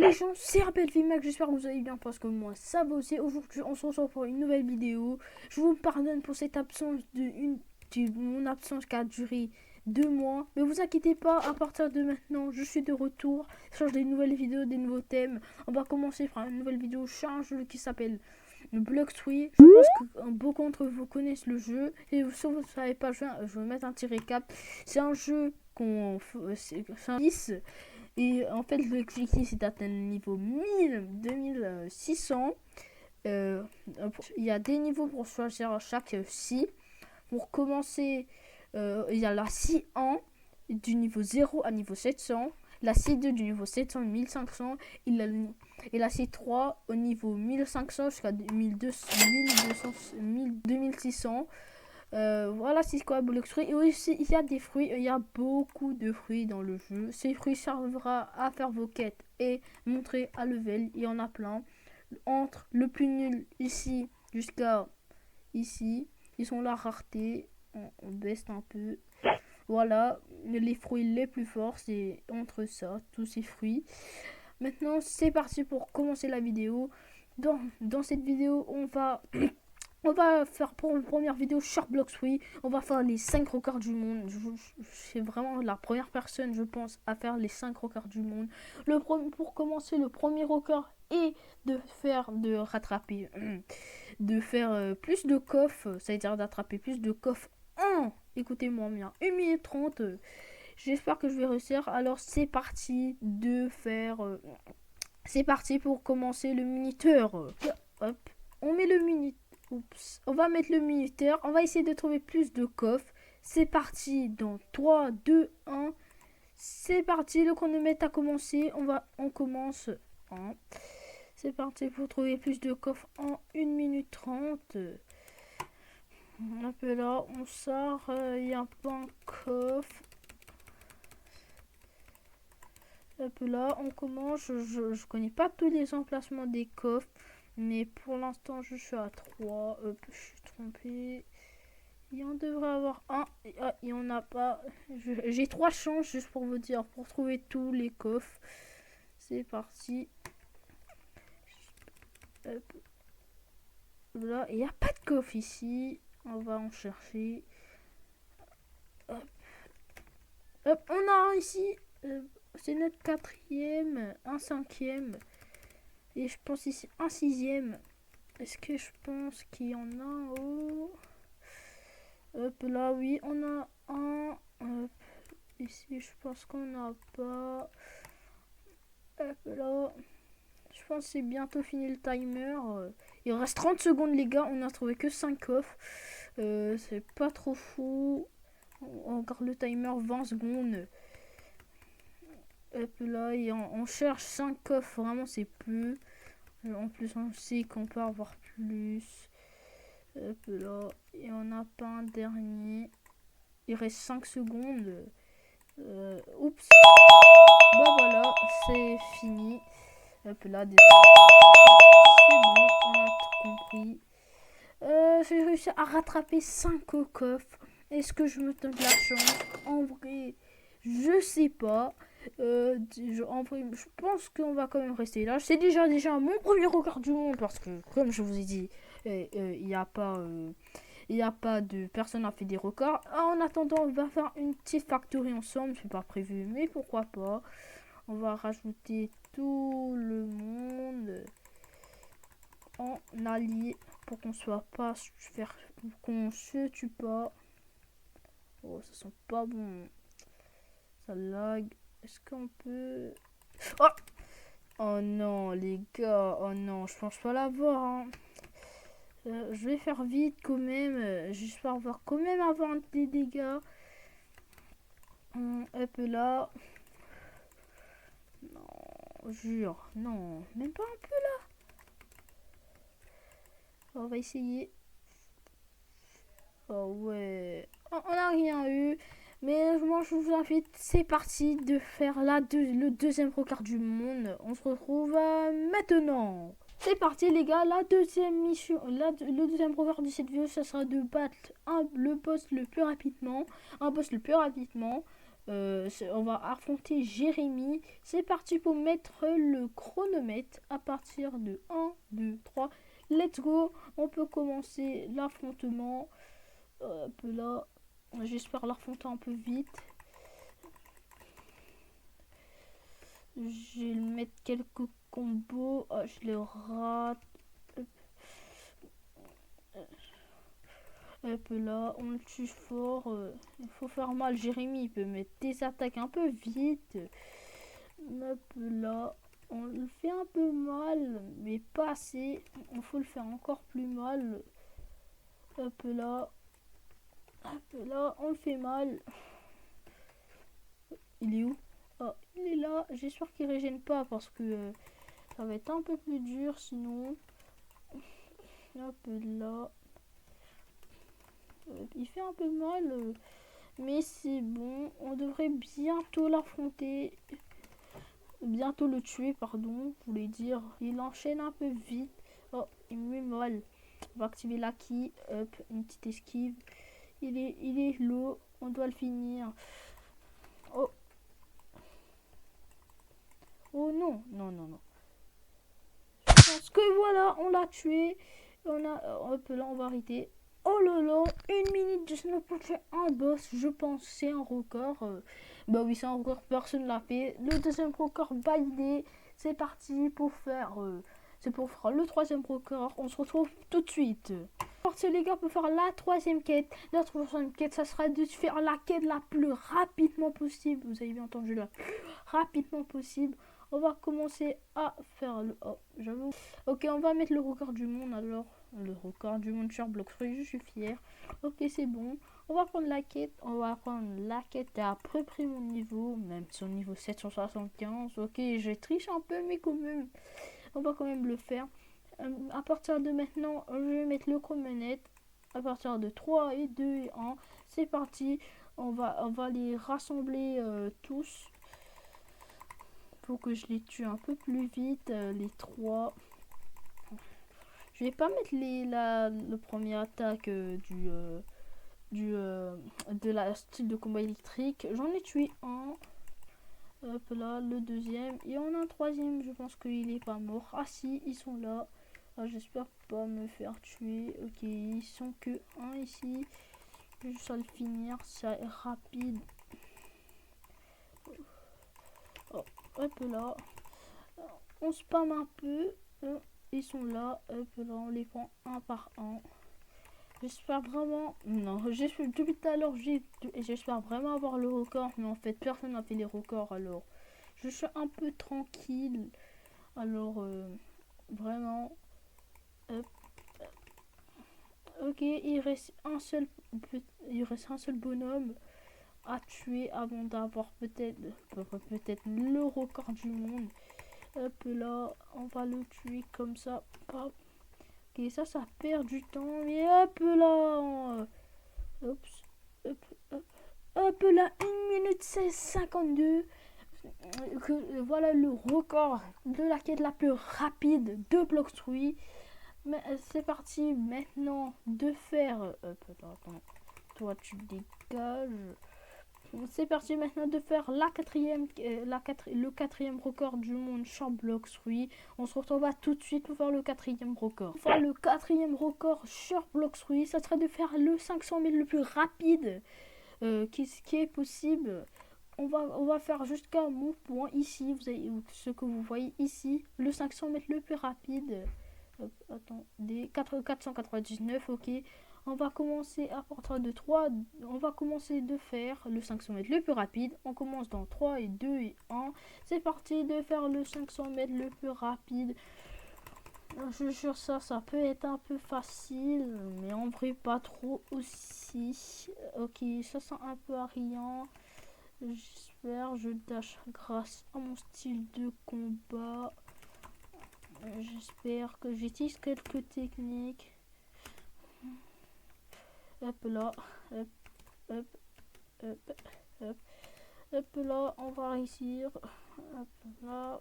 les gens, c'est Rebelle VMAX, j'espère que vous allez bien parce que moi ça va aussi. Aujourd'hui on se retrouve pour une nouvelle vidéo. Je vous pardonne pour cette absence mon absence qui a duré 2 mois. Mais vous inquiétez pas, à partir de maintenant je suis de retour. Je change des nouvelles vidéos, des nouveaux thèmes. On va commencer par une nouvelle vidéo sur un jeu qui s'appelle Blox Fruit. Je pense que beaucoup d'entre vous connaissent le jeu. Et si vous ne savez pas, je vais mettre un petit récap. C'est un jeu c'est un 10. Et en fait, l'objectif c'est d'atteindre le niveau 2600. Il y a des niveaux pour choisir chaque scie. Pour commencer, il y a la scie 1 du niveau 0 à niveau 700. La scie 2 du niveau 700 à 1500. Et la scie 3 au niveau 1500 jusqu'à 2600. Voilà, c'est quoi Blox Fruit. Et aussi, il y a des fruits, il y a beaucoup de fruits dans le jeu. Ces fruits servira à faire vos quêtes et montrer à level. Il y en a plein. Entre le plus nul ici jusqu'à ici, ils sont la rareté. On baisse un peu. Voilà, les fruits les plus forts, c'est entre ça, tous ces fruits. Maintenant, c'est parti pour commencer la vidéo. Dans cette vidéo, on va faire pour une première vidéo sur Blox Fruit. On va faire les 5 records du monde. Je suis vraiment la première personne, je pense, à faire les 5 records du monde. Pour commencer, le premier record est de faire plus de coffres. C'est-à-dire d'attraper plus de coffres en, écoutez-moi bien, 1 minute 30. J'espère que je vais réussir. Alors c'est parti c'est parti pour commencer le minuteur. Hop, on met le minuteur. Oups. On va mettre le minuteur. On va essayer de trouver plus de coffres. C'est parti dans 3, 2, 1. C'est parti. Le chronomètre a commencé. On commence. C'est parti pour trouver plus de coffres en 1 minute 30. Un peu là. On sort. Il y a pas un coffre. Un peu là. On commence. Je connais pas tous les emplacements des coffres. Mais pour l'instant, je suis à 3. Je suis trompé. Il y en devrait avoir un. Ah, il n'y en a pas. J'ai 3 chances, juste pour vous dire, pour trouver tous les coffres. C'est parti. Hop. Là, il n'y a pas de coffre ici. On va en chercher. Hop. Hop, on a un ici. C'est notre 4e. Un 5e. Et je pense ici un 6e. Est-ce que je pense qu'il y en a un haut? Hop là, oui, on a un. Hop, ici, je pense qu'on n'a pas. Hop là. Je pense que c'est bientôt fini le timer. Il reste 30 secondes, les gars. On n'a trouvé que 5 coffres. C'est pas trop fou. On garde le timer 20 secondes. Hop là, et on cherche 5 coffres. Vraiment, c'est peu. En plus, on sait qu'on peut avoir plus. Hop là, et on n'a pas un dernier. Il reste 5 secondes. Oups. Bah voilà, c'est fini. Hop là, désolé. C'est bon, on a tout compris. J'ai réussi à rattraper 5 coffres. Est-ce que je me donne de la chance? En vrai, je sais pas. En vrai, je pense qu'on va quand même rester là. C'est déjà mon premier record du monde parce que, comme je vous ai dit, il n'y a pas de personne n'a fait des records. En attendant, on va faire une petite factory ensemble. C'est pas prévu, mais pourquoi pas. On va rajouter tout le monde en allié pour qu'on qu'on se tue pas. Oh, ça sent pas bon. Ça lag. Est-ce qu'on peut... Oh, oh non, les gars. Oh non, je pense pas l'avoir. Hein. Je vais faire vite quand même. J'espère quand même avoir des dégâts. Un peu là. Non, jure. Non, même pas un peu là. On va essayer. Oh ouais. On n'a rien eu. Mais moi je vous invite, c'est parti de faire le deuxième record du monde. On se retrouve maintenant. C'est parti les gars, la deuxième mission, le deuxième record de cette vidéo, ça sera de battre le boss le plus rapidement. On va affronter Jérémy. C'est parti pour mettre le chronomètre à partir de 1, 2, 3. Let's go. On peut commencer l'affrontement. Hop là. J'espère l'affronter un peu vite. Je vais mettre quelques combos. Oh, je les rate. Hop là, on le tue fort. Il faut faire mal. Jérémy, il peut mettre des attaques un peu vite. Hop là, on le fait un peu mal, mais pas assez. Il faut le faire encore plus mal. Hop là, on le fait mal. Il est où? Oh, il est là. J'espère qu'il régène pas parce que ça va être un peu plus dur sinon. Hop là. Il fait un peu mal, mais c'est bon. On devrait bientôt l'affronter. Bientôt le tuer, pardon, je voulais dire. Il enchaîne un peu vite. Oh, il me met mal. On va activer l'acquis. Hop, une petite esquive. Il est low. On doit le finir. Oh. Oh non, non, non, non. Je pense que voilà, on l'a tué. Hop là, on va arrêter. Oh là là, 1 minute 19 pour faire un boss, je pense c'est un record. Bah oui, c'est un record, personne l'a fait. Le deuxième record validé, c'est parti pour faire, c'est pour faire le troisième record. On se retrouve tout de suite. Parti les gars, pour faire la troisième quête. La troisième quête, ça sera de faire la quête la plus rapidement possible. Vous avez bien entendu, la plus rapidement possible. On va commencer à faire le... Oh, j'avoue. Ok, on va mettre le record du monde alors. Le record du monde sur Blox-Fruits, je suis fier. Ok, c'est bon. On va prendre la quête. On va prendre la quête à peu près mon niveau. Même son niveau 775. Ok, je triche un peu, mais quand même. On va quand même le faire. À partir de maintenant, je vais mettre le chronomètre. À partir de 3 et 2 et 1. C'est parti. On va les rassembler tous. Faut que je les tue un peu plus vite. Les 3. Je vais pas mettre le premier attaque de la style de combat électrique. J'en ai tué un. Hop là, le deuxième. Et on a un troisième. Je pense qu'il est pas mort. Ah si, ils sont là. Ah, j'espère pas me faire tuer. Ok, ils sont que un ici. Je vais juste à le finir. C'est rapide. Oh, hop là. On spam un peu. Ils sont là. Hop là, on les prend un par un. J'espère vraiment... Non, depuis tout à l'heure, j'espère vraiment avoir le record. Mais en fait, personne n'a fait les records. Alors, je suis un peu tranquille. Alors, vraiment... Hop. Ok, il reste un seul bonhomme à tuer avant d'avoir peut-être le record du monde. Hop là, on va le tuer comme ça. Hop. Ok, ça perd du temps. Mais hop là. Hop, hop, hop. Hop là, 1 minute 16, 52. Voilà le record de la quête la plus rapide de Blox-Fruits. Mais c'est parti maintenant de faire... attends, toi tu dégages. C'est parti maintenant de faire le quatrième record du monde sur Blox-Fruits. On se retrouve tout de suite pour faire le quatrième record. Pour faire le quatrième record sur Blox-Fruits, ça sera de faire le 500 000 le plus rapide qui est possible. On va faire jusqu'à mon point ici. Vous avez ce que vous voyez ici, le 500 mètres le plus rapide. Attendez, 499, ok. On va commencer à partir de 3. On va commencer de faire le 500 mètres le plus rapide. On commence dans 3 et 2 et 1. C'est parti de faire le 500 mètres le plus rapide. Je jure ça peut être un peu facile, mais en vrai pas trop aussi. Ok, ça sent un peu à rien. J'espère, je dash grâce à mon style de combat. J'espère que j'utilise quelques techniques. Hop là, hop, hop, hop, hop, hop là, on va réussir. Hop là.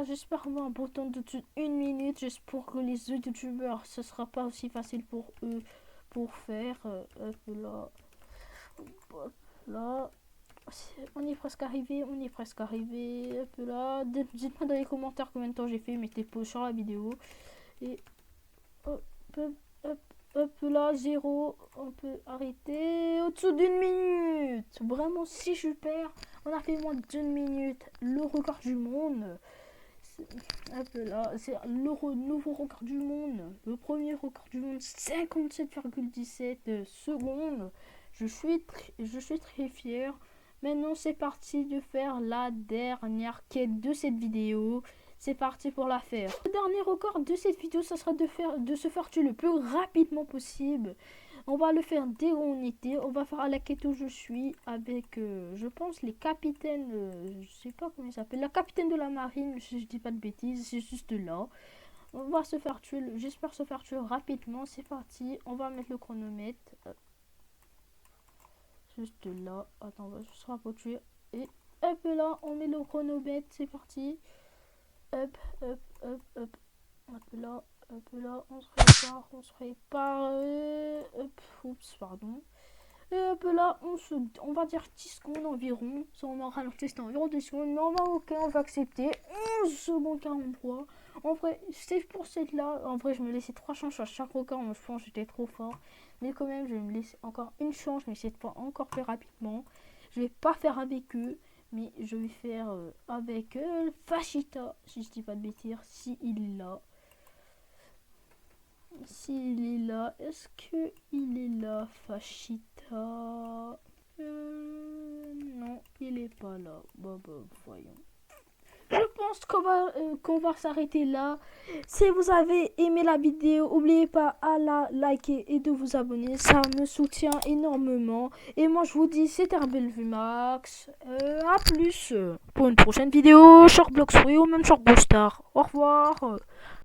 J'espère avoir un bouton de 1 minute, juste pour que les youtubeurs, ce sera pas aussi facile pour eux pour faire. Hop là. Là, on est presque arrivé, hop là. Dites-moi dans les commentaires combien de temps j'ai fait, mettez pause sur la vidéo. Et hop, hop, hop, hop là, 0, on peut arrêter au-dessous d'une minute. Vraiment si super, on a fait moins d'une minute, le record du monde. Hop là, c'est le nouveau record du monde, le premier record du monde, 57,17 secondes. Je suis très fier. Maintenant, c'est parti de faire la dernière quête de cette vidéo. C'est parti pour la faire. Le dernier record de cette vidéo, ça sera de se faire tuer le plus rapidement possible. On va le faire dès qu'on était. On va faire à la quête où je suis avec, je pense, les capitaines. Je sais pas comment ils s'appellent. La capitaine de la marine, si je dis pas de bêtises, c'est juste là. On va se faire tuer. J'espère se faire tuer rapidement. C'est parti. On va mettre le chronomètre. Juste là. Attends, on va juste rapprocher. Et hop là, on met le chronomètre. C'est parti. Hop, hop, hop, hop. Hop là, on se répare. Hop, oups, pardon. Et hop là, on va dire 10 secondes environ. Ça, on aura ralenti, c'était environ 10 secondes. Mais on va, ok, on va accepter. 11 secondes 43. En vrai, c'est pour cette là. En vrai, je me laissais 3 chances à chaque record. Moi, je pense que j'étais trop fort. Mais quand même, je vais me laisser encore une chance. Mais cette fois, encore plus rapidement. Je vais pas faire avec eux. Mais je vais faire avec Fashita. Si je dis pas de bêtises. Si il est là. S'il est là, est-ce que il est là, Fashita? Non, il est pas là. Bon, voyons. Je pense qu'on va s'arrêter là. Si vous avez aimé la vidéo, n'oubliez pas à la liker et de vous abonner. Ça me soutient énormément. Et moi, je vous dis, c'était un bel Max. À plus pour une prochaine vidéo sur Bloxfree ou même sur Boostar. Au revoir.